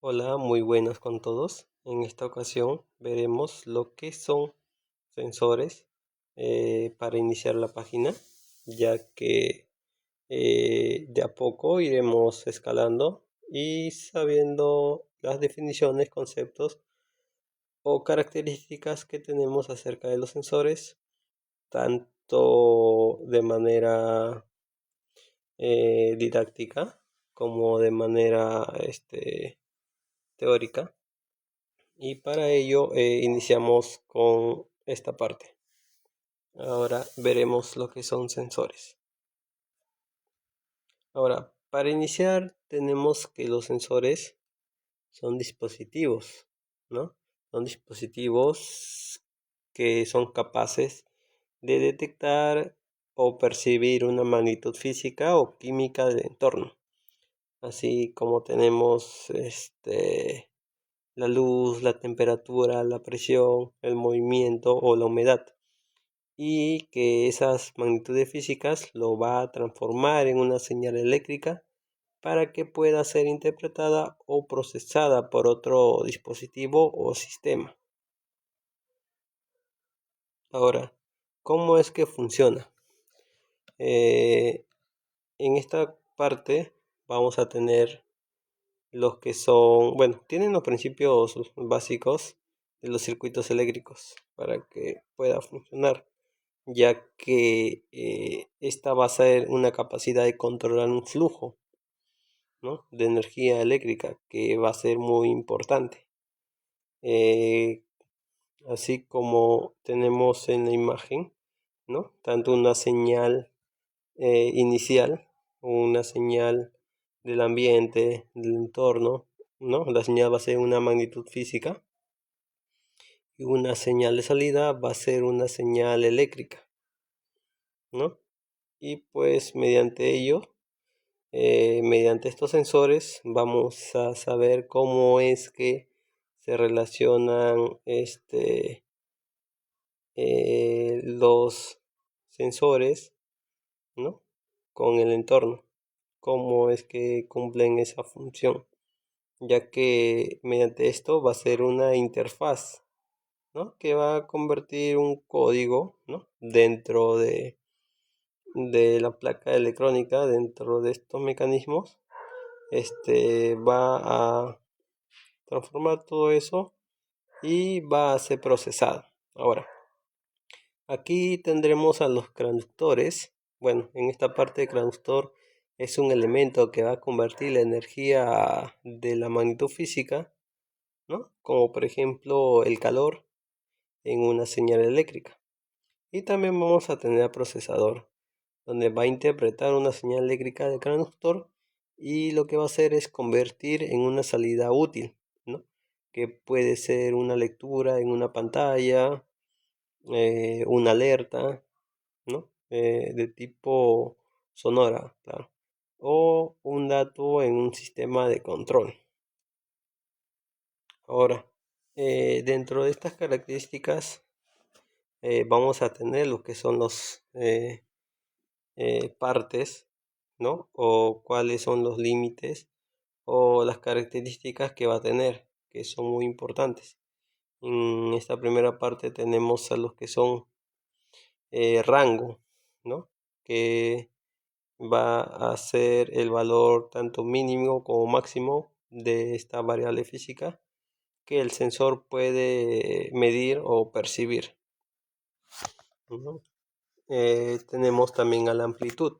Hola, muy buenas con todos. En esta ocasión veremos lo que son sensores para iniciar la página, ya que de a poco iremos escalando y sabiendo las definiciones, conceptos o características que tenemos acerca de los sensores, tanto de manera didáctica como de manera teórica. Y para ello iniciamos con esta parte. Ahora veremos lo que son sensores. Ahora, para iniciar tenemos que los sensores son dispositivos, ¿no? Son dispositivos que son capaces de detectar o percibir una magnitud física o química del entorno. Así como tenemos la luz, la temperatura, la presión, el movimiento o la humedad, y que esas magnitudes físicas lo va a transformar en una señal eléctrica para que pueda ser interpretada o procesada por otro dispositivo o sistema. Ahora, ¿cómo es que funciona? En esta parte vamos a tener los que son, bueno, tienen los principios básicos de los circuitos eléctricos para que pueda funcionar, ya que esta va a ser una capacidad de controlar un flujo, ¿no?, de energía eléctrica que va a ser muy importante. Eh, Así como tenemos en la imagen, ¿no?, tanto una señal inicial, una señal del ambiente, del entorno, ¿no? La señal va a ser una magnitud física y una señal de salida va a ser una señal eléctrica, ¿no? Y pues mediante ello, mediante estos sensores, vamos a saber cómo es que se relacionan los sensores, ¿no?, con el entorno, cómo es que cumplen esa función, ya que mediante esto va a ser una interfaz, ¿no?, que va a convertir un código, ¿no?, dentro de la placa electrónica, dentro de estos mecanismos. Va a transformar todo eso y va a ser procesado. Ahora, aquí tendremos a los transductores. Bueno, en esta parte de transductor es un elemento que va a convertir la energía de la magnitud física, ¿no?, como por ejemplo el calor, en una señal eléctrica. Y también vamos a tener procesador, donde va a interpretar una señal eléctrica del transductor y lo que va a hacer es convertir en una salida útil, ¿no?, que puede ser una lectura en una pantalla, una alerta, ¿no?, de tipo sonora, claro, o un dato en un sistema de control. Ahora, dentro de estas características vamos a tener lo que son los partes, ¿no?, o cuáles son los límites o las características que va a tener, que son muy importantes. En esta primera parte tenemos a los que son rango, ¿no?, que va a ser el valor tanto mínimo como máximo de esta variable física que el sensor puede medir o percibir, ¿no? Tenemos también a la amplitud,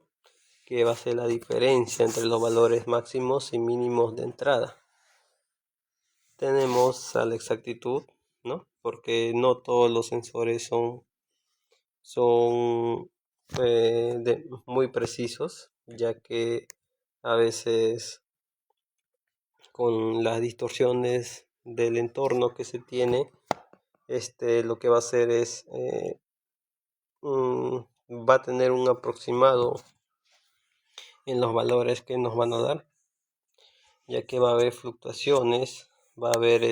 que va a ser la diferencia entre los valores máximos y mínimos de entrada. Tenemos a la exactitud, ¿no?, porque no todos los sensores son muy precisos, ya que a veces con las distorsiones del entorno que se tiene, lo que va a hacer es va a tener un aproximado en los valores que nos van a dar, ya que va a haber fluctuaciones, va a haber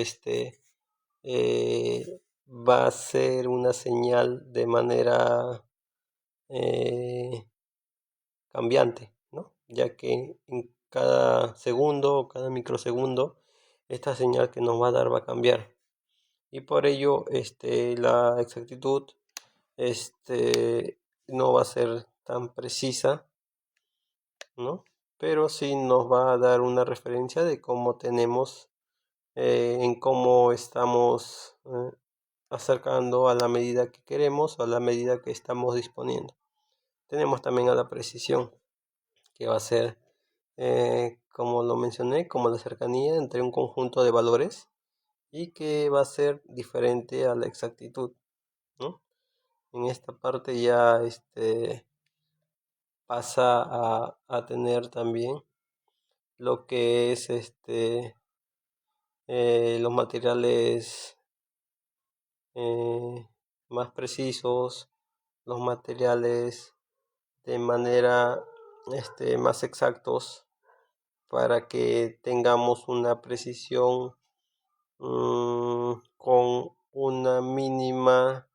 va a ser una señal de manera cambiante, ¿no?, ya que en cada segundo o cada microsegundo esta señal que nos va a dar va a cambiar. Y por ello la exactitud no va a ser tan precisa, ¿no? Pero sí nos va a dar una referencia de cómo tenemos, en cómo estamos acercando a la medida que queremos o a la medida que estamos disponiendo. Tenemos también a la precisión, que va a ser, como lo mencioné, como la cercanía entre un conjunto de valores y que va a ser diferente a la exactitud, ¿no? En esta parte ya pasa a tener también lo que es los materiales más precisos, los materiales de manera más exactos para que tengamos una precisión con una mínima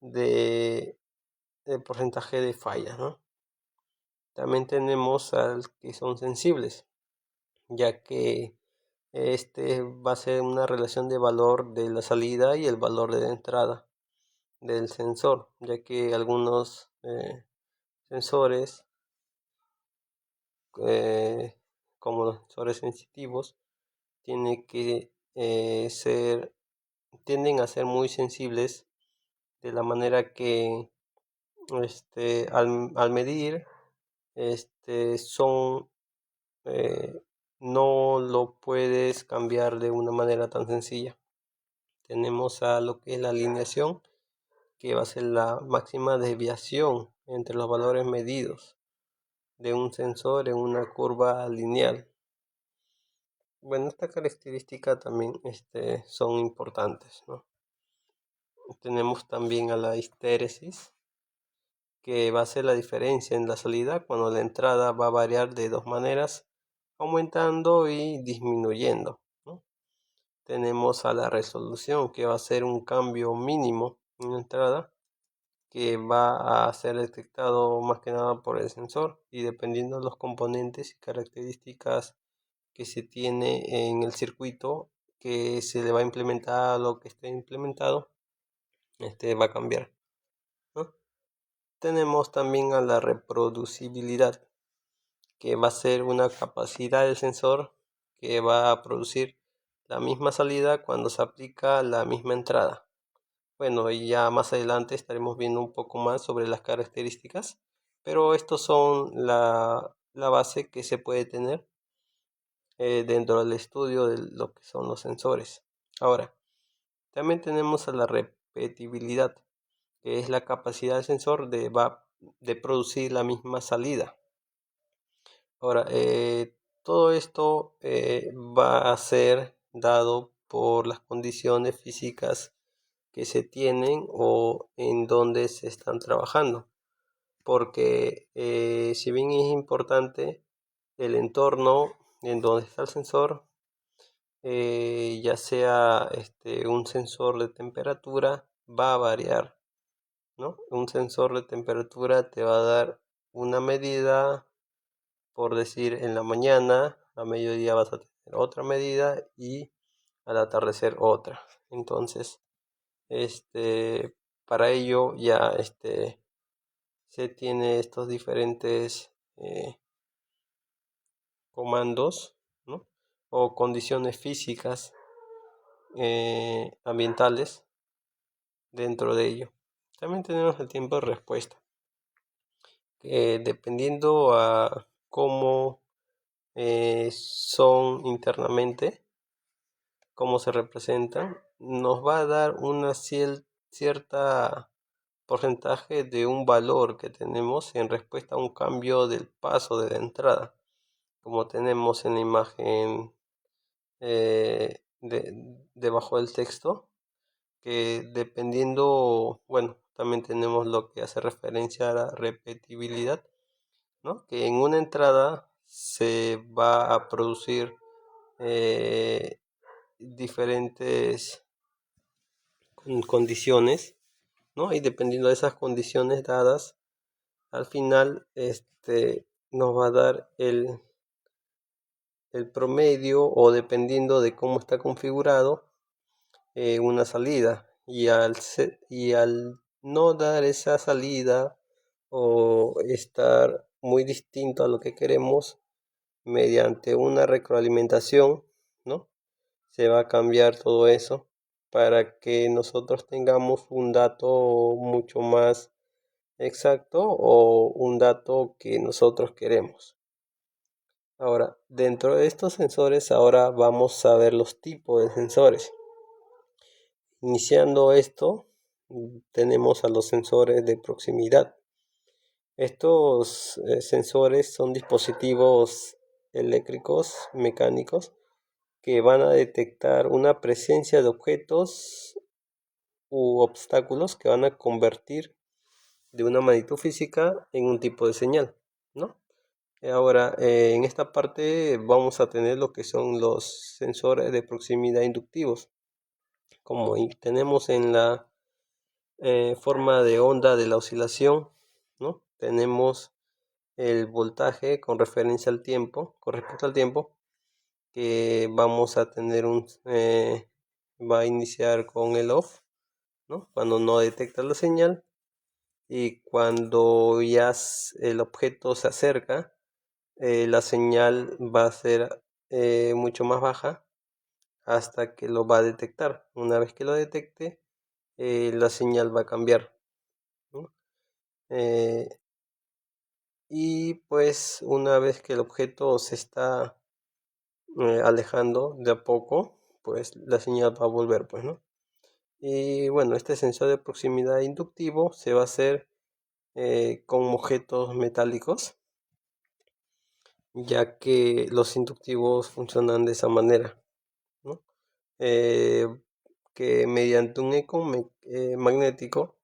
de porcentaje de fallas, ¿no? También tenemos al que son sensibles, ya que va a ser una relación de valor de la salida y el valor de la entrada del sensor, ya que algunos sensores, como los sensores sensitivos, tienen que tienden a ser muy sensibles, de la manera que al medir son no lo puedes cambiar de una manera tan sencilla. Tenemos a lo que es la alineación, que va a ser la máxima desviación entre los valores medidos de un sensor en una curva lineal. Bueno, esta característica también son importantes, ¿no? Tenemos también a la histéresis, que va a ser la diferencia en la salida cuando la entrada va a variar de dos maneras, aumentando y disminuyendo, ¿no? Tenemos a la resolución, que va a ser un cambio mínimo en la entrada, que va a ser detectado más que nada por el sensor, y dependiendo de los componentes y características que se tiene en el circuito que se le va a implementar, lo que esté implementado, va a cambiar, ¿no? Tenemos también a la reproducibilidad, que va a ser una capacidad del sensor que va a producir la misma salida cuando se aplica la misma entrada. Bueno, y ya más adelante estaremos viendo un poco más sobre las características, pero estos son la base que se puede tener dentro del estudio de lo que son los sensores. Ahora, también tenemos a la repetibilidad, que es la capacidad del sensor de producir la misma salida. Ahora, todo esto va a ser dado por las condiciones físicas que se tienen o en donde se están trabajando, porque si bien es importante el entorno en donde está el sensor, ya sea un sensor de temperatura, va a variar, ¿no? Un sensor de temperatura te va a dar una medida, por decir, en la mañana, a mediodía vas a tener otra medida y al atardecer otra. Entonces, para ello ya se tiene estos diferentes comandos, ¿no? O condiciones físicas ambientales dentro de ello. También tenemos el tiempo de respuesta, que dependiendo a cómo son internamente, cómo se representan, nos va a dar una cierta porcentaje de un valor que tenemos en respuesta a un cambio del paso de la entrada, como tenemos en la imagen debajo del texto, que dependiendo, bueno, también tenemos lo que hace referencia a la repetibilidad, ¿no? Que en una entrada se va a producir diferentes condiciones, ¿no? Y dependiendo de esas condiciones dadas, al final nos va a dar el promedio o dependiendo de cómo está configurado una salida, y al no dar esa salida o estar muy distinto a lo que queremos mediante una retroalimentación, ¿no? Se va a cambiar todo eso para que nosotros tengamos un dato mucho más exacto o un dato que nosotros queremos. Ahora, dentro de estos sensores, ahora vamos a ver los tipos de sensores. Iniciando esto, tenemos a los sensores de proximidad. Estos sensores son dispositivos eléctricos, mecánicos, que van a detectar una presencia de objetos u obstáculos que van a convertir de una magnitud física en un tipo de señal, ¿no? Ahora, en esta parte vamos a tener lo que son los sensores de proximidad inductivos, como tenemos en la forma de onda de la oscilación, ¿no? Tenemos el voltaje con referencia al tiempo, con respecto al tiempo, que vamos a tener va a iniciar con el off, ¿no? Cuando no detecta la señal, y cuando ya el objeto se acerca, la señal va a ser mucho más baja hasta que lo va a detectar. Una vez que lo detecte, la señal va a cambiar, ¿no? Eh, y pues una vez que el objeto se está alejando de a poco, pues la señal va a volver, pues, ¿no? Y bueno, este sensor de proximidad inductivo se va a hacer con objetos metálicos, ya que los inductivos funcionan de esa manera, ¿no? Eh, que mediante un eco magnético,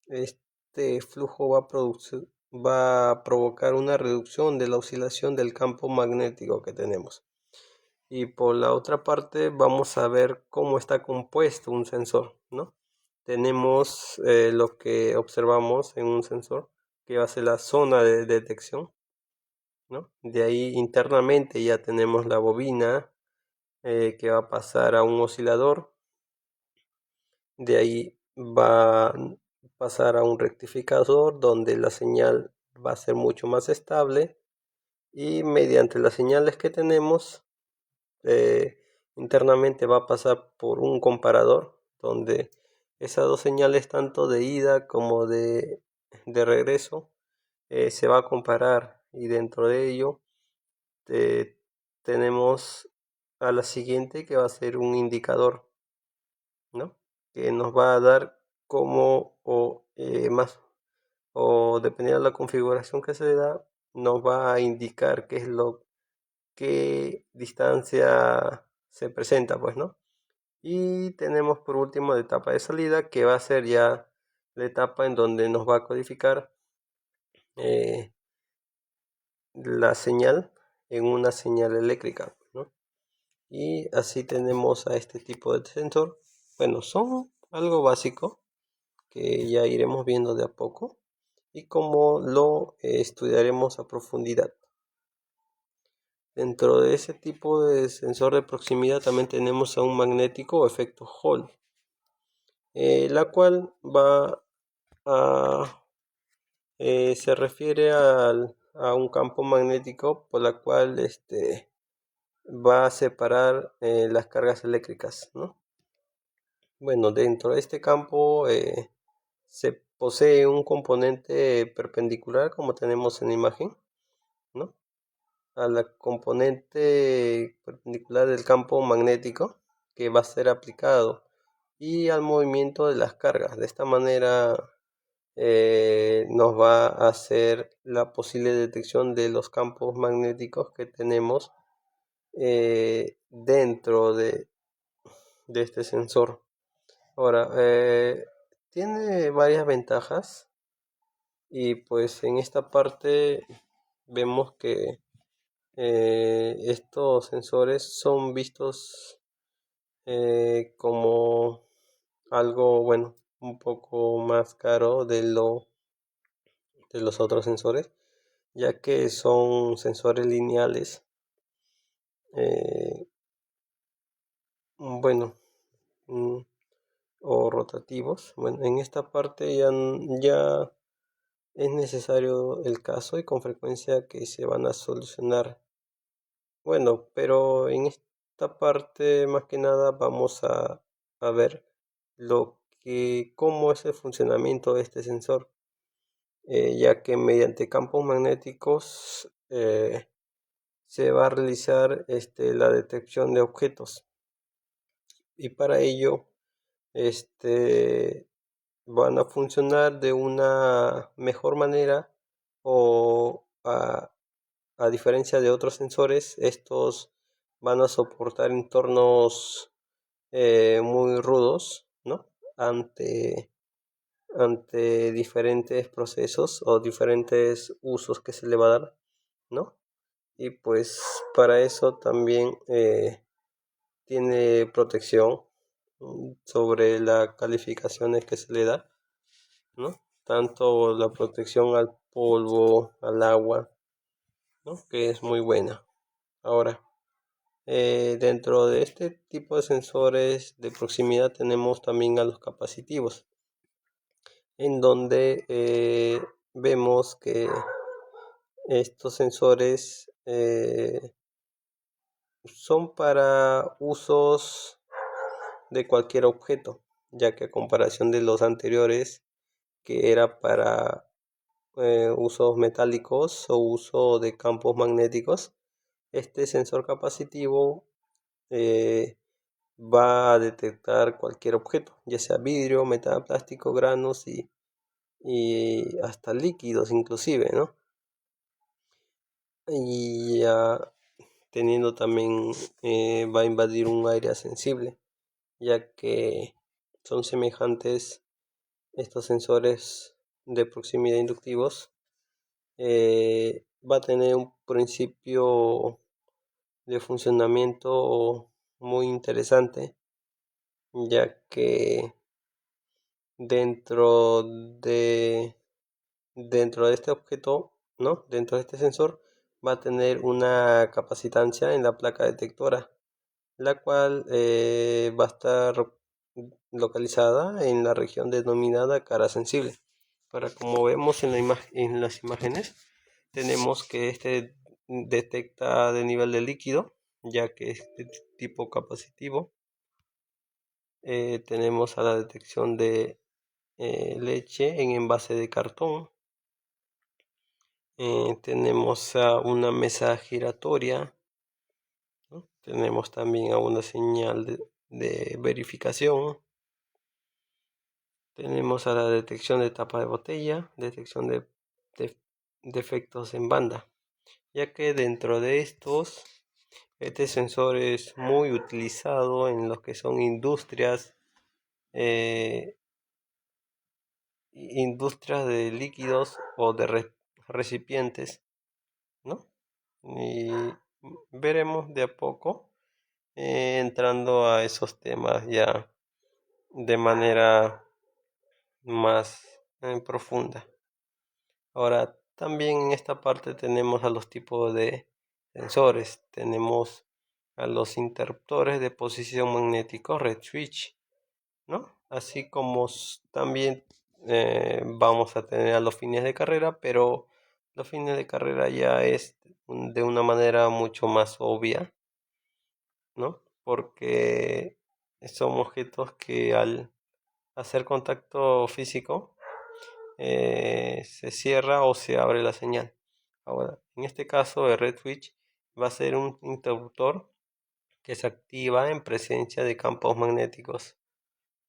este flujo va a provocar una reducción de la oscilación del campo magnético que tenemos. Y por la otra parte vamos a ver cómo está compuesto un sensor, ¿no? Tenemos lo que observamos en un sensor, que va a ser la zona de detección, ¿no? De ahí internamente ya tenemos la bobina, que va a pasar a un oscilador. De ahí va a pasar a un rectificador donde la señal va a ser mucho más estable, y mediante las señales que tenemos internamente va a pasar por un comparador donde esas dos señales, tanto de ida como de regreso, se va a comparar, y dentro de ello eh, tenemos a la siguiente, que va a ser un indicador, ¿no? Que nos va a dar como o dependiendo de la configuración que se le da, nos va a indicar qué distancia se presenta, pues, ¿no? Y tenemos por último la etapa de salida, que va a ser ya la etapa en donde nos va a codificar eh, la señal en una señal eléctrica, ¿no? Y así tenemos a este tipo de sensor. Bueno, son algo básico que ya iremos viendo de a poco y cómo lo estudiaremos a profundidad. Dentro de ese tipo de sensor de proximidad también tenemos a un magnético o efecto Hall, la cual se refiere a un campo magnético por la cual va a separar las cargas eléctricas, ¿no? Bueno, dentro de este campo se posee un componente perpendicular, como tenemos en la imagen, ¿no? A la componente perpendicular del campo magnético que va a ser aplicado, y al movimiento de las cargas. De esta manera nos va a hacer la posible detección de los campos magnéticos que tenemos dentro de este sensor. Ahora, tiene varias ventajas, y pues en esta parte vemos que estos sensores son vistos como algo, bueno, un poco más caro de los otros sensores, ya que son sensores lineales eh, bueno, mm, o rotativos. Bueno, en esta parte ya es necesario el caso y con frecuencia que se van a solucionar. Bueno, pero en esta parte más que nada vamos a ver cómo es el funcionamiento de este sensor, ya que mediante campos magnéticos se va a realizar la detección de objetos, y para ello este, van a funcionar de una mejor manera, o a diferencia de otros sensores. Estos van a soportar entornos muy rudos, ¿no? Ante, ante diferentes procesos o diferentes usos que se le va a dar, ¿no? Y pues para eso también tiene protección sobre las calificaciones que se le da, ¿no? Tanto la protección al polvo, al agua, ¿no? Que es muy buena. Ahora, dentro de este tipo de sensores de proximidad tenemos también a los capacitivos, en donde vemos que estos sensores son para usos de cualquier objeto, ya que a comparación de los anteriores, que era para usos metálicos o uso de campos magnéticos, este sensor capacitivo eh, va a detectar cualquier objeto, ya sea vidrio, metal, plástico, granos y hasta líquidos inclusive, ¿no? Y ya teniendo también, va a invadir un área sensible, ya que son semejantes estos sensores de proximidad inductivos. Va a tener un principio de funcionamiento muy interesante, ya que dentro de dentro de este objeto, ¿no? Dentro de este sensor va a tener una capacitancia en la placa detectora, la cual va a estar localizada en la región denominada cara sensible. Para como vemos en las imágenes, tenemos que este detecta de nivel de líquido, ya que es de tipo capacitivo. Tenemos a la detección de leche en envase de cartón. Tenemos a una mesa giratoria, ¿no? Tenemos también a una señal de verificación. Tenemos a la detección de tapa de botella, detección de defectos en banda, ya que dentro de estos, este sensor es muy utilizado en lo que son eh, industrias de líquidos o de recipientes, ¿no? Y veremos de a poco entrando a esos temas ya de manera más profunda. Ahora, también en esta parte tenemos a los tipos de sensores. Tenemos a los interruptores de posición magnético, red switch, ¿no? Así como también vamos a tener a los fines de carrera, pero los fines de carrera ya es de una manera mucho más obvia, ¿no? Porque son objetos que al hacer contacto físico se cierra o se abre la señal. Ahora, en este caso, el red switch va a ser un interruptor que se activa en presencia de campos magnéticos,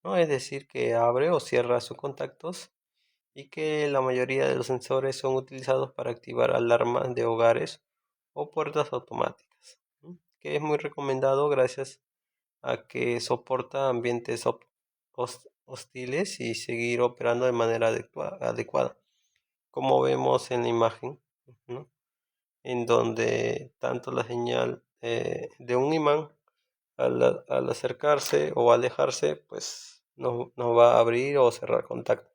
¿no? Es decir, que abre o cierra sus contactos, y que la mayoría de los sensores son utilizados para activar alarmas de hogares o puertas automáticas, ¿no? Que es muy recomendado gracias a que soporta ambientes hostiles y seguir operando de manera adecuada, como vemos en la imagen, ¿no? En donde tanto la señal de un imán al acercarse o alejarse, pues nos va a abrir o cerrar contacto.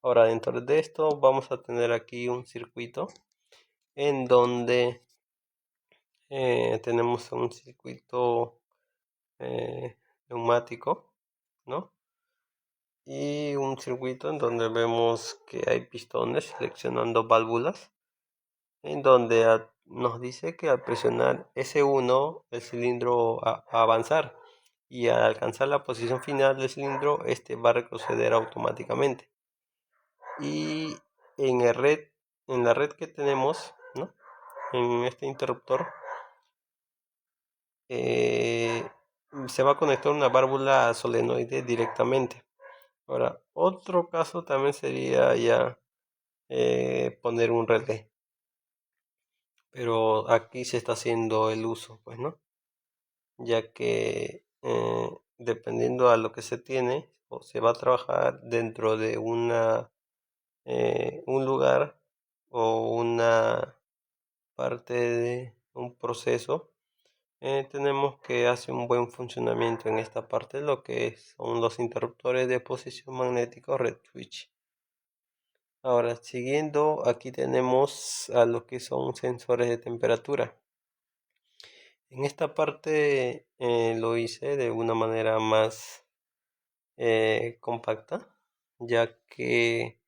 Ahora, dentro de esto vamos a tener aquí un circuito en donde tenemos un circuito neumático, ¿no? Y un circuito en donde vemos que hay pistones seleccionando válvulas, en donde nos dice que al presionar S1 el cilindro a avanzar, y al alcanzar la posición final del cilindro este va a retroceder automáticamente. Y en la red que tenemos, ¿no?, en este interruptor, eh, se va a conectar una válvula solenoide directamente. Ahora, otro caso también sería ya poner un relé, pero aquí se está haciendo el uso, pues, ¿no? Ya que dependiendo a lo que se tiene, o se va a trabajar dentro de un lugar o una parte de un proceso, tenemos que hacer un buen funcionamiento en esta parte, lo que son los interruptores de posición magnética o red switch. Ahora, siguiendo, aquí tenemos a lo que son sensores de temperatura. En esta parte lo hice de una manera más compacta, ya que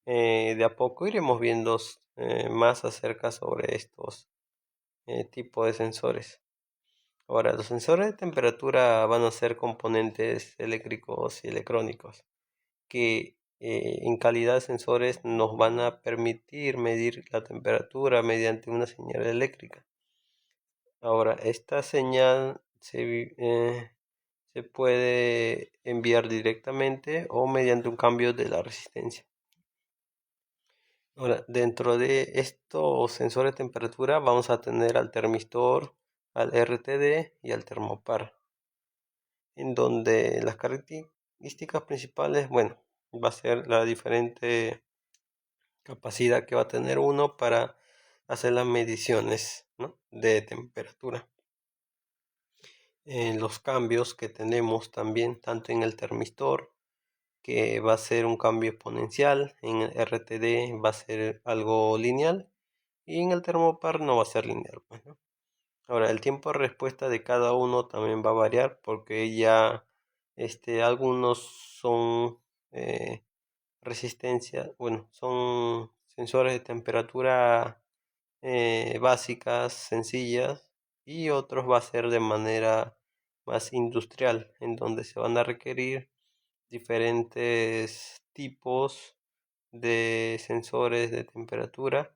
de a poco iremos viendo más acerca sobre estos tipos de sensores. Ahora, los sensores de temperatura van a ser componentes eléctricos y electrónicos que en calidad de sensores nos van a permitir medir la temperatura mediante una señal eléctrica. Ahora, esta señal se puede enviar directamente o mediante un cambio de la resistencia. Ahora, dentro de estos sensores de temperatura vamos a tener al termistor, al RTD y al termopar, en donde las características principales, bueno, va a ser la diferente capacidad que va a tener uno para hacer las mediciones, ¿no?, de temperatura. Los cambios que tenemos también, tanto en el termistor, que va a ser un cambio exponencial, en el RTD va a ser algo lineal y en el termopar no va a ser lineal, pues, ¿no? Ahora, el tiempo de respuesta de cada uno también va a variar porque ya algunos son resistencia, bueno, son sensores de temperatura básicas, sencillas, y otros va a ser de manera más industrial, en donde se van a requerir diferentes tipos de sensores de temperatura,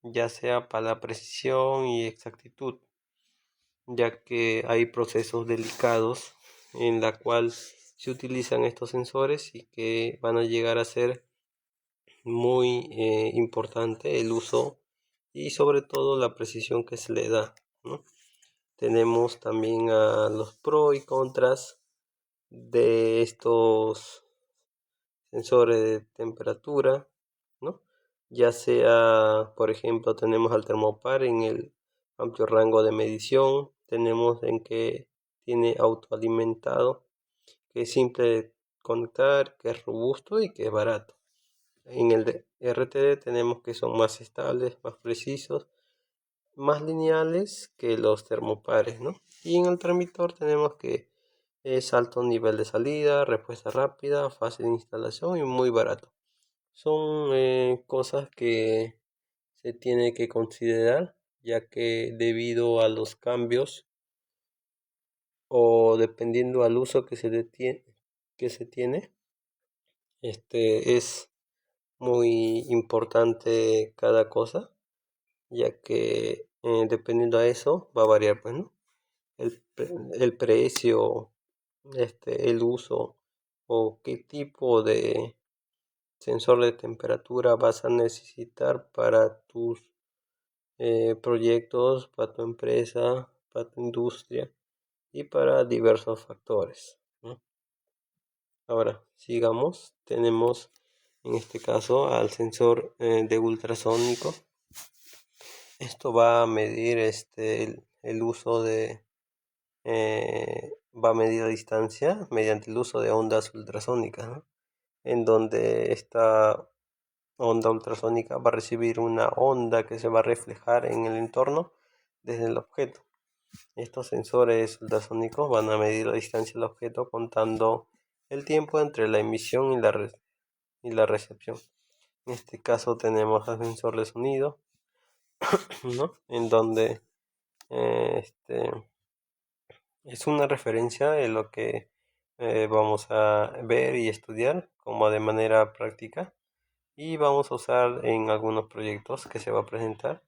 ya sea para la precisión y exactitud, ya que hay procesos delicados en la cual se utilizan estos sensores y que van a llegar a ser muy importante el uso y sobre todo la precisión que se le da, ¿no? Tenemos también a los pros y contras de estos sensores de temperatura, ¿no? Ya sea, por ejemplo, tenemos al termopar en el amplio rango de medición, tenemos en que tiene autoalimentado, que es simple de conectar, que es robusto y que es barato. En el de RTD tenemos que son más estables, más precisos, más lineales que los termopares, ¿no? Y en el transmisor tenemos que es alto nivel de salida, respuesta rápida, fácil de instalación y muy barato. Son cosas que se tiene que considerar, ya que debido a los cambios o dependiendo al uso que se tiene, es muy importante cada cosa, ya que dependiendo a eso va a variar, pues, ¿no?, el precio, el uso o qué tipo de sensor de temperatura vas a necesitar para tus proyectos, para tu empresa, para tu industria y para diversos factores, ¿no? Ahora, sigamos. Tenemos en este caso al sensor de ultrasónico. Esto va a medir el uso de va a medir la distancia mediante el uso de ondas ultrasónicas, ¿no?, en donde esta onda ultrasónica va a recibir una onda que se va a reflejar en el entorno desde el objeto. Estos sensores ultrasónicos van a medir la distancia del objeto contando el tiempo entre la emisión y la recepción. En este caso tenemos el sensor de sonido, ¿no? En donde es una referencia de lo que vamos a ver y estudiar como de manera práctica, y vamos a usar en algunos proyectos que se va a presentar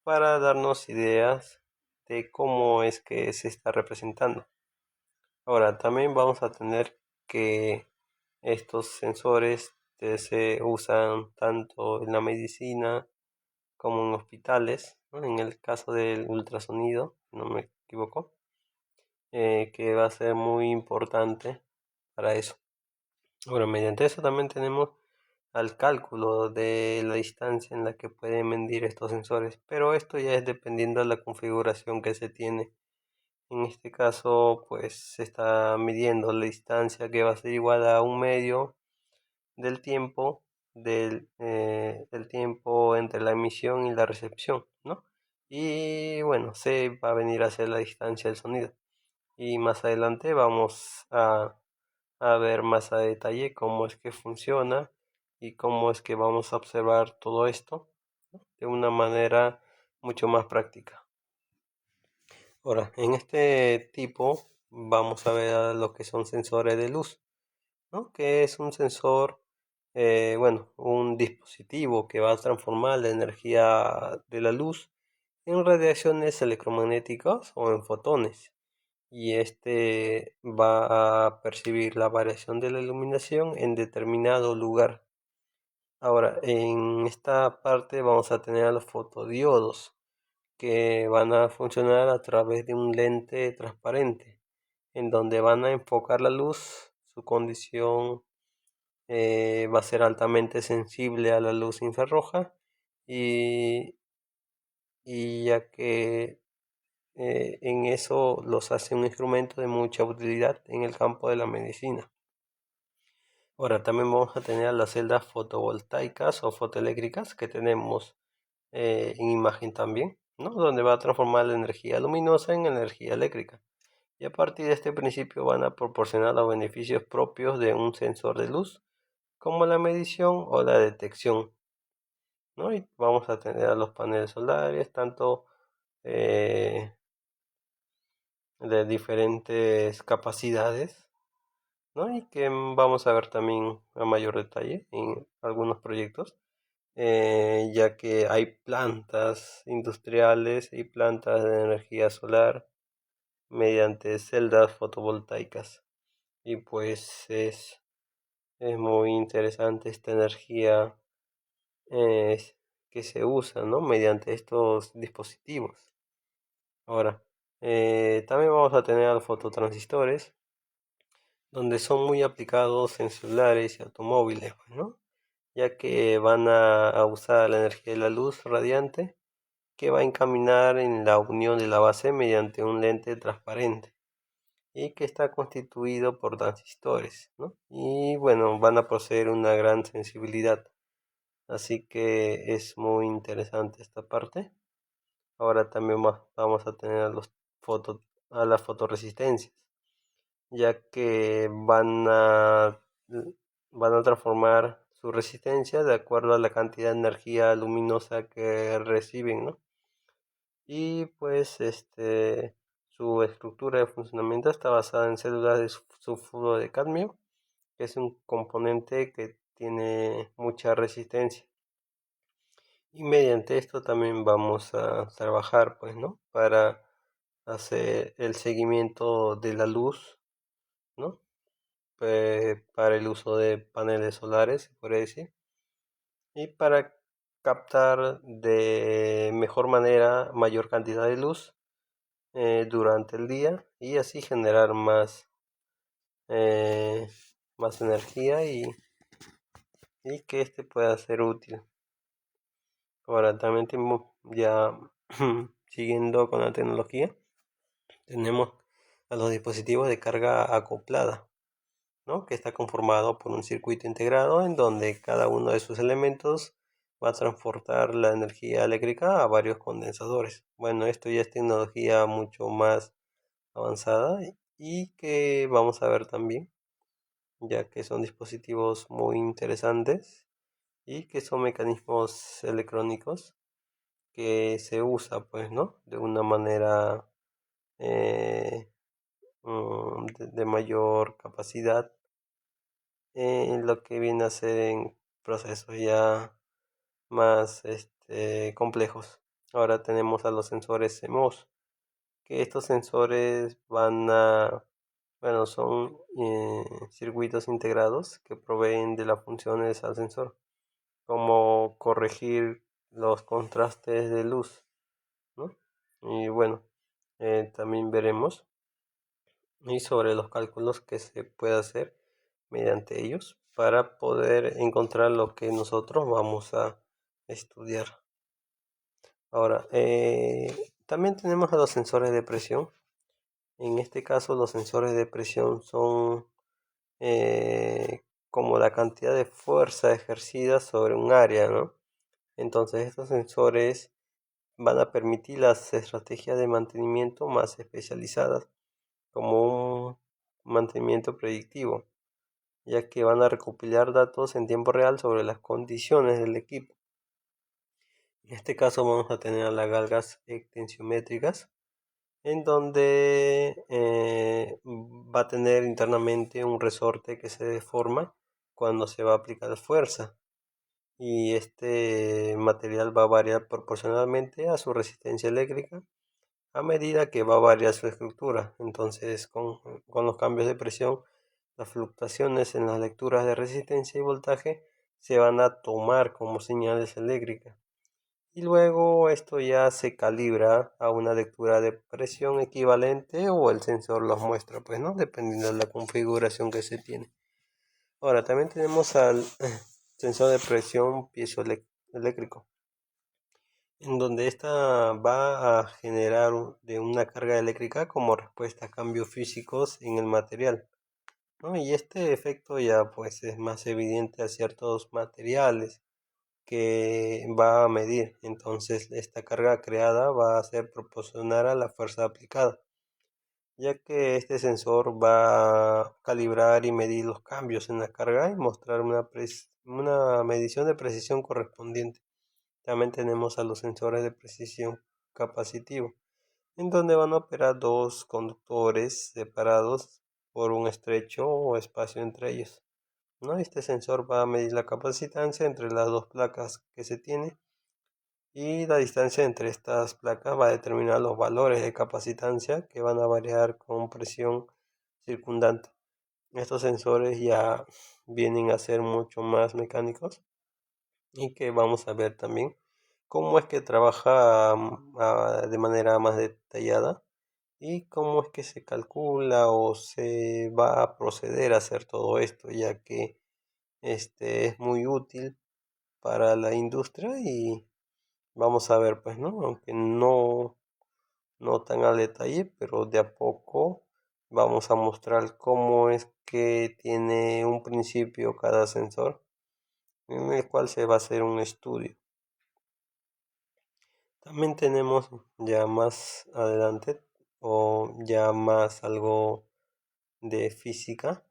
para darnos ideas de cómo es que se está representando. Ahora, también vamos a tener que estos sensores se usan tanto en la medicina como en hospitales, ¿no? En el caso del ultrasonido, no me equivoco, que va a ser muy importante para eso. Ahora, mediante eso también tenemos al cálculo de la distancia en la que pueden medir estos sensores, pero esto ya es dependiendo de la configuración que se tiene. En este caso, pues se está midiendo la distancia, que va a ser igual a un medio del tiempo del tiempo entre la emisión y la recepción, ¿no? Y bueno, se va a venir a ser la distancia del sonido. Y más adelante vamos a ver más a detalle cómo es que funciona y cómo es que vamos a observar todo esto, ¿no? De una manera mucho más práctica. Ahora, en este tipo vamos a ver lo que son sensores de luz, ¿no? Que es un sensor, bueno, un dispositivo que va a transformar la energía de la luz en radiaciones electromagnéticas o en fotones. Y este va a percibir la variación de la iluminación en determinado lugar. Ahora, en esta parte vamos a tener a los fotodiodos, que van a funcionar a través de un lente transparente, en donde van a enfocar la luz. Su condición va a ser altamente sensible a la luz infrarroja, y, y ya que en eso los hace un instrumento de mucha utilidad en el campo de la medicina. Ahora también vamos a tener las celdas fotovoltaicas o fotoeléctricas que tenemos en imagen también, ¿no? Donde va a transformar la energía luminosa en energía eléctrica. Y a partir de este principio van a proporcionar los beneficios propios de un sensor de luz, como la medición o la detección, ¿no? Y vamos a tener a los paneles solares, tanto de diferentes capacidades, ¿no? Y que vamos a ver también a mayor detalle en algunos proyectos, ya que hay plantas industriales y plantas de energía solar mediante celdas fotovoltaicas. Y pues es muy interesante esta energía eh, que se usa, ¿no? Mediante estos dispositivos. Ahora, también vamos a tener a los fototransistores, donde son muy aplicados en celulares y automóviles, ¿no? Ya que van a usar la energía de la luz radiante, que va a encaminar en la unión de la base mediante un lente transparente y que está constituido por transistores, ¿no? Y bueno, van a poseer una gran sensibilidad, así que es muy interesante esta parte. Ahora también vamos a tener a las fotoresistencias, ya que van a transformar su resistencia de acuerdo a la cantidad de energía luminosa que reciben, ¿no? Y pues su estructura de funcionamiento está basada en células de sulfuro de cadmio, que es un componente que tiene mucha resistencia. Y mediante esto también vamos a trabajar, pues, ¿no? Para hacer el seguimiento de la luz, ¿no? Para el uso de paneles solares, se puede decir, y para captar de mejor manera mayor cantidad de luz durante el día, y así generar eh, más energía, y que este pueda ser útil. Ahora también tenemos ya siguiendo con la tecnología, tenemos a los dispositivos de carga acoplada, ¿no? Que está conformado por un circuito integrado en donde cada uno de sus elementos va a transportar la energía eléctrica a varios condensadores. Bueno, esto ya es tecnología mucho más avanzada y que vamos a ver también, ya que son dispositivos muy interesantes y que son mecanismos electrónicos que se usa, pues, ¿no? De una manera eh, de mayor capacidad en lo que viene a ser en procesos ya más complejos. Ahora tenemos a los sensores CMOS, que estos sensores bueno, son circuitos integrados que proveen de las funciones al sensor, como corregir los contrastes de luz, ¿no? Y bueno, también veremos y sobre los cálculos que se puede hacer mediante ellos para poder encontrar lo que nosotros vamos a estudiar. Ahora, también tenemos a los sensores de presión. En este caso, los sensores de presión son como la cantidad de fuerza ejercida sobre un área, ¿no? Entonces, estos sensores van a permitir las estrategias de mantenimiento más especializadas, como un mantenimiento predictivo, ya que van a recopilar datos en tiempo real sobre las condiciones del equipo. En este caso vamos a tener a las galgas tensiométricas, en donde va a tener internamente un resorte que se deforma cuando se va a aplicar fuerza. Y este material va a variar proporcionalmente a su resistencia eléctrica a medida que va a variar su estructura. Entonces, con los cambios de presión, las fluctuaciones en las lecturas de resistencia y voltaje se van a tomar como señales eléctricas. Y luego esto ya se calibra a una lectura de presión equivalente o el sensor los muestra, pues, ¿no? Dependiendo de la configuración que se tiene. Ahora, también tenemos al sensor de presión piezoeléctrico, en donde esta va a generar de una carga eléctrica como respuesta a cambios físicos en el material, ¿no? Y este efecto ya pues es más evidente a ciertos materiales que va a medir. Entonces esta carga creada va a ser proporcional a la fuerza aplicada, ya que este sensor va a calibrar y medir los cambios en la carga y mostrar una medición de precisión correspondiente. También tenemos a los sensores de precisión capacitivo, en donde van a operar dos conductores separados por un estrecho espacio entre ellos, ¿no? Este sensor va a medir la capacitancia entre las dos placas que se tiene y la distancia entre estas placas va a determinar los valores de capacitancia que van a variar con presión circundante. Estos sensores ya vienen a ser mucho más mecánicos y que vamos a ver también cómo es que trabaja de manera más detallada y cómo es que se calcula o se va a proceder a hacer todo esto, ya que este es muy útil para la industria y vamos a ver, pues, ¿no? Aunque no tan al detalle, pero de a poco vamos a mostrar cómo es que tiene un principio cada sensor, en el cual se va a hacer un estudio. También tenemos ya más adelante o ya más algo de física,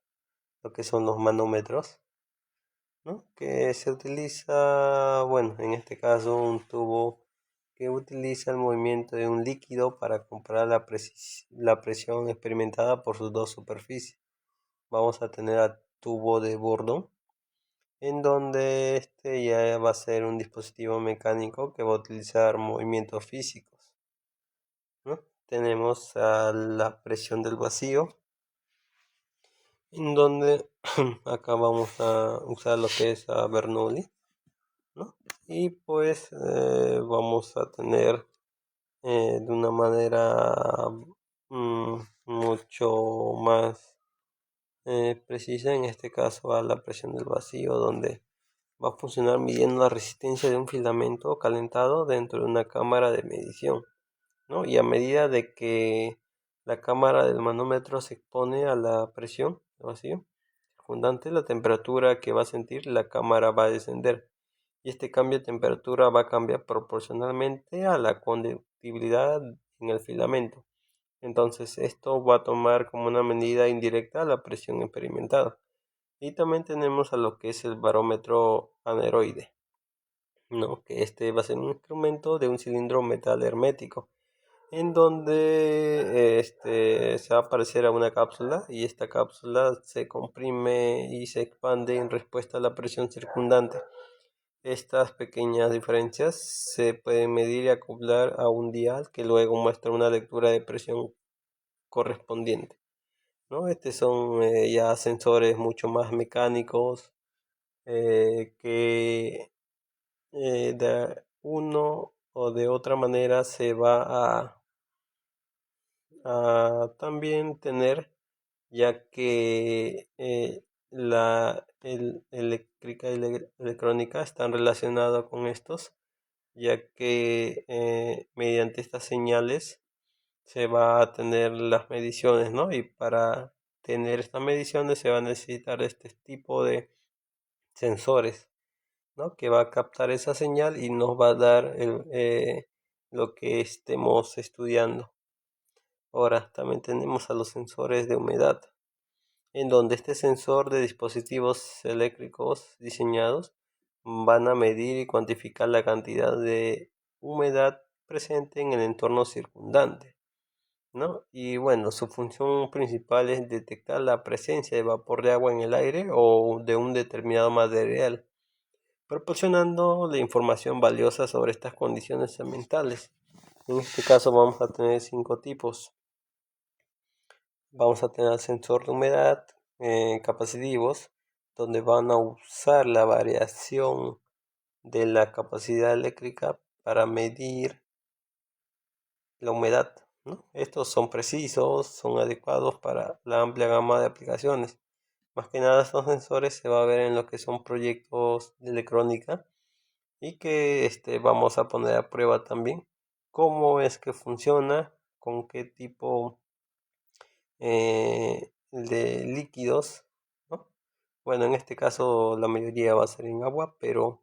lo que son los manómetros, ¿no? Que se utiliza, bueno, en este caso un tubo que utiliza el movimiento de un líquido para comparar la presión experimentada por sus dos superficies. Vamos a tener al tubo de Bourdon, en donde este ya va a ser un dispositivo mecánico que va a utilizar movimientos físicos, ¿no? Tenemos a la presión del vacío, en donde acá vamos a usar lo que es a Bernoulli, ¿no? Y pues vamos a tener de una manera mucho más precisa, en este caso a la presión del vacío, donde va a funcionar midiendo la resistencia de un filamento calentado dentro de una cámara de medición, ¿no? Y a medida de que la cámara del manómetro se expone a la presión del vacío circundante, la temperatura que va a sentir la cámara va a descender y este cambio de temperatura va a cambiar proporcionalmente a la conductividad en el filamento. Entonces esto va a tomar como una medida indirecta la presión experimentada. Y también tenemos a lo que es el barómetro aneroide, ¿no? Que este va a ser un instrumento de un cilindro metal hermético, en donde se va a parecer a una cápsula y esta cápsula se comprime y se expande en respuesta a la presión circundante. Estas pequeñas diferencias se pueden medir y acoplar a un dial que luego muestra una lectura de presión correspondiente, ¿no? Estos son ya sensores mucho más mecánicos, que de uno o de otra manera se va a también tener, ya que la eléctrica y la electrónica están relacionadas con estos, ya que mediante estas señales se va a tener las mediciones, ¿no? Y para tener estas mediciones se va a necesitar este tipo de sensores, ¿no? Que va a captar esa señal y nos va a dar lo que estemos estudiando. Ahora también tenemos a los sensores de humedad, en donde este sensor de dispositivos eléctricos diseñados van a medir y cuantificar la cantidad de humedad presente en el entorno circundante, ¿no? Y bueno, su función principal es detectar la presencia de vapor de agua en el aire o de un determinado material, proporcionando la información valiosa sobre estas condiciones ambientales. En este caso vamos a tener 5 tipos. Vamos a tener sensor de humedad capacitivos, donde van a usar la variación de la capacidad eléctrica para medir la humedad, ¿no? Estos son precisos, son adecuados para la amplia gama de aplicaciones. Más que nada estos sensores se va a ver en lo que son proyectos de electrónica y que vamos a poner a prueba también cómo es que funciona, con qué tipo de líquidos, ¿no? Bueno, en este caso la mayoría va a ser en agua, pero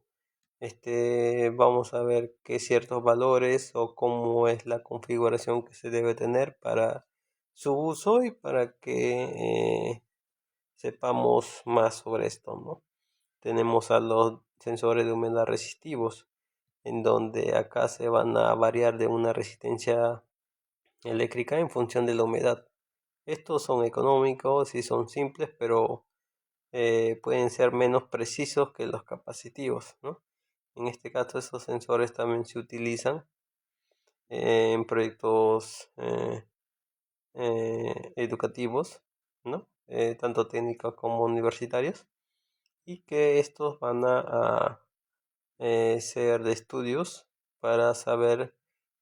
vamos a ver qué ciertos valores o cómo es la configuración que se debe tener para su uso y para que sepamos más sobre esto, ¿no? Tenemos a los sensores de humedad resistivos, en donde acá se van a variar de una resistencia eléctrica en función de la humedad. Estos son económicos y son simples, pero pueden ser menos precisos que los capacitivos, ¿no? En este caso, esos sensores también se utilizan en proyectos educativos, ¿no? Tanto técnicos como universitarios, y que estos van a ser de estudios para saber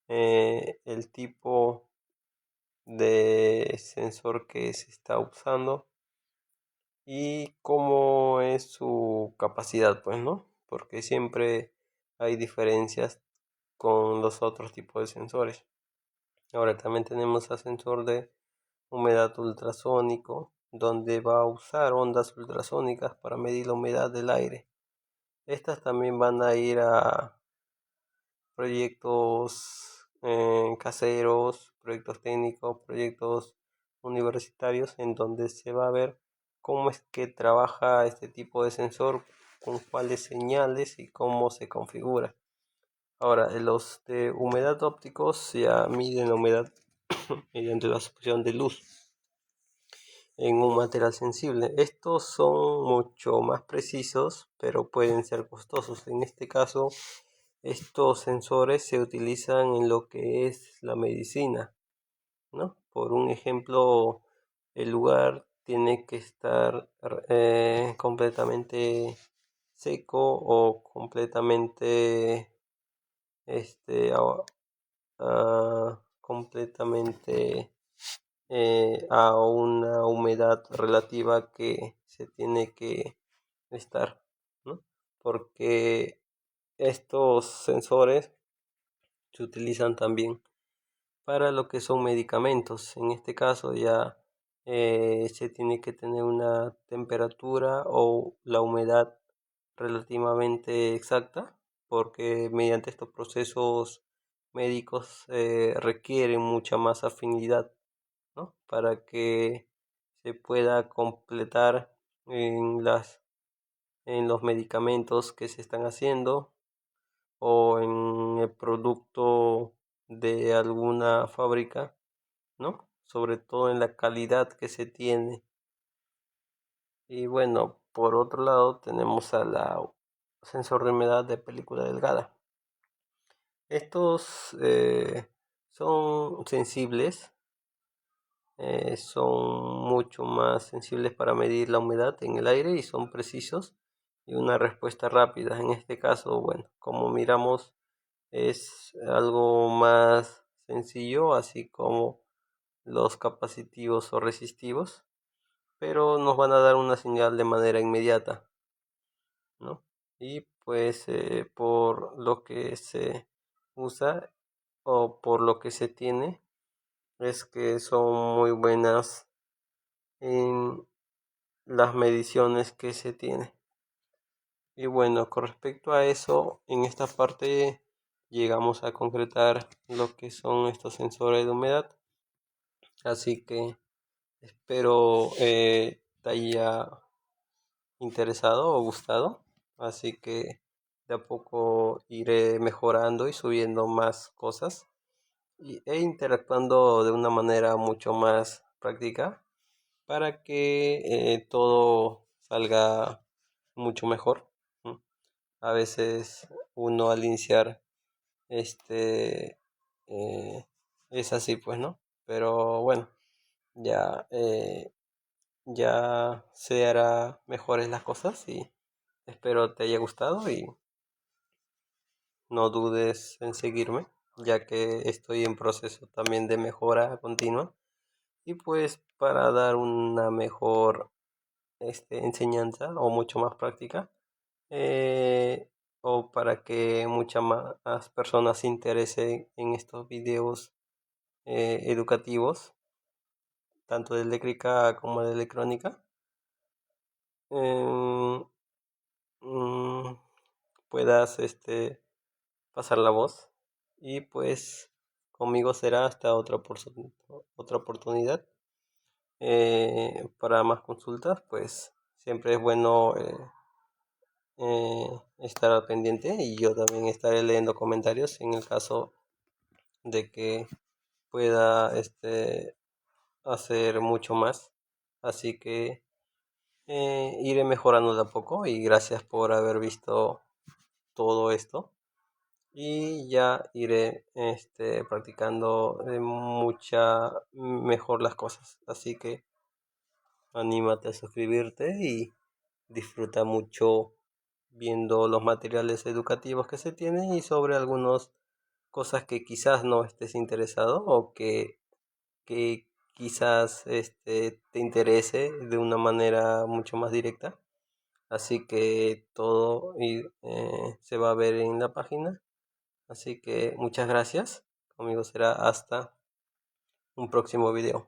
el tipo de sensor que se está usando y cómo es su capacidad, pues, ¿no? Porque siempre hay diferencias con los otros tipos de sensores. Ahora también tenemos el sensor de humedad ultrasónico, donde va a usar ondas ultrasónicas para medir la humedad del aire. Estas también van a ir a proyectos caseros, proyectos técnicos, proyectos universitarios, en donde se va a ver cómo es que trabaja este tipo de sensor, con cuáles señales y cómo se configura. Ahora, los de humedad ópticos ya miden la humedad mediante la absorción de luz en un material sensible. Estos son mucho más precisos, pero pueden ser costosos. En este caso, estos sensores se utilizan en lo que es la medicina, ¿no? Por un ejemplo, el lugar tiene que estar completamente seco o completamente completamente a una humedad relativa que se tiene que estar, ¿no? Porque estos sensores se utilizan también para lo que son medicamentos. En este caso ya se tiene que tener una temperatura o la humedad relativamente exacta, porque mediante estos procesos médicos requieren mucha más afinidad, ¿no? Para que se pueda completar en en los medicamentos que se están haciendo o en el producto de alguna fábrica, ¿no? Sobre todo en la calidad que se tiene. Y bueno, por otro lado tenemos a la sensor de humedad de película delgada. Estos son sensibles, son mucho más sensibles para medir la humedad en el aire y son precisos y una respuesta rápida. En este caso, bueno, como miramos, es algo más sencillo, así como los capacitivos o resistivos, pero nos van a dar una señal de manera inmediata, ¿no? Y pues por lo que se usa o por lo que se tiene es que son muy buenas en las mediciones que se tiene. Y bueno, con respecto a eso, en esta parte llegamos a concretar lo que son estos sensores de humedad. Así que espero te haya interesado o gustado. Así que de a poco iré mejorando y subiendo más cosas e interactuando de una manera mucho más práctica para que todo salga mucho mejor. ¿No? A veces uno al iniciar este es así, pues, ¿no? Pero bueno, ya ya se hará mejores las cosas y espero te haya gustado y no dudes en seguirme, ya que estoy en proceso también de mejora continua y pues para dar una mejor enseñanza o mucho más práctica eh, o para que muchas más personas se interesen en estos videos educativos, tanto de eléctrica como de electrónica. em, mm, Puedas pasar la voz y pues conmigo será hasta otra oportunidad. Para más consultas pues siempre es bueno estar al pendiente y yo también estaré leyendo comentarios en el caso de que pueda hacer mucho más, así que iré mejorando de a poco y gracias por haber visto todo esto y ya iré practicando mucha mejor las cosas, así que anímate a suscribirte y disfruta mucho viendo los materiales educativos que se tienen y sobre algunas cosas que quizás no estés interesado o que quizás te interese de una manera mucho más directa. Así que todo se va a ver en la página. Así que muchas gracias. Conmigo será hasta un próximo video.